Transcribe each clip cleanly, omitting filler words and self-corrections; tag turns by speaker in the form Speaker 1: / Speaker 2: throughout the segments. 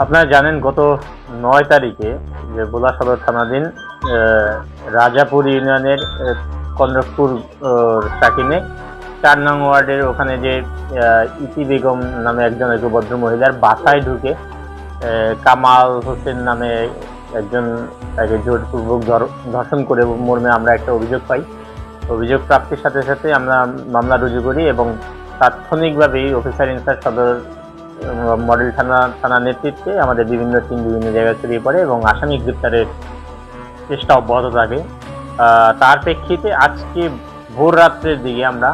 Speaker 1: আপনারা জানেন গত ৯ তারিখে যে ভোলা সদর থানাধীন রাজাপুর ইউনিয়নের কন্দ্রকপুর সাকিনে ৪ নং ওয়ার্ডের ওখানে যে ইতি বেগম নামে একজন ভদ্র মহিলার বাসায় ঢুকে কামাল হোসেন নামে একজন তাকে জোরপূর্বক ধর্ষণ করে মর্মে আমরা একটা অভিযোগ পাই। অভিযোগ প্রাপ্তির সাথে সাথে আমরা মামলা রুজু করি এবং তাৎক্ষণিকভাবেই অফিসার ইনচার্জ সদর মডেল থানার নেতৃত্বে আমাদের বিভিন্ন টিম বিভিন্ন জায়গায় ছড়িয়ে পড়ে এবং আসামি গ্রেপ্তারের চেষ্টা অব্যাহত থাকে। তার প্রেক্ষিতে আজকে ভোর রাত্রের দিকে আমরা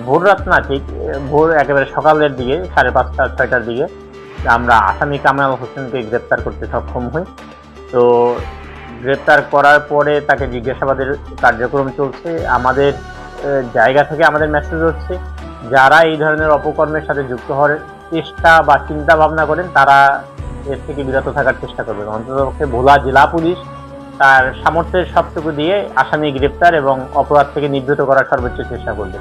Speaker 1: ভোর রাত না ঠিক ভোর একেবারে সকালের দিকে 5:30-6টার দিকে আমরা আসামি কামাল হোসেনকে গ্রেপ্তার করতে সক্ষম হই। তো গ্রেপ্তার করার পরে তাকে জিজ্ঞাসাবাদের কার্যক্রম চলছে। আমাদের জায়গা থেকে আমাদের মেসেজ হচ্ছে, যারা এই ধরনের অপকর্মের সাথে যুক্ত হওয়ার চেষ্টা বা চিন্তা ভাবনা করেন তারা এর থেকে বিরত থাকার চেষ্টা করবেন। অন্ততপক্ষে ভোলা জেলা পুলিশ তার সামর্থ্যের সবটুকু দিয়ে আসামি গ্রেপ্তার এবং অপরাধ থেকে নিবৃত করার সর্বোচ্চ চেষ্টা করবে।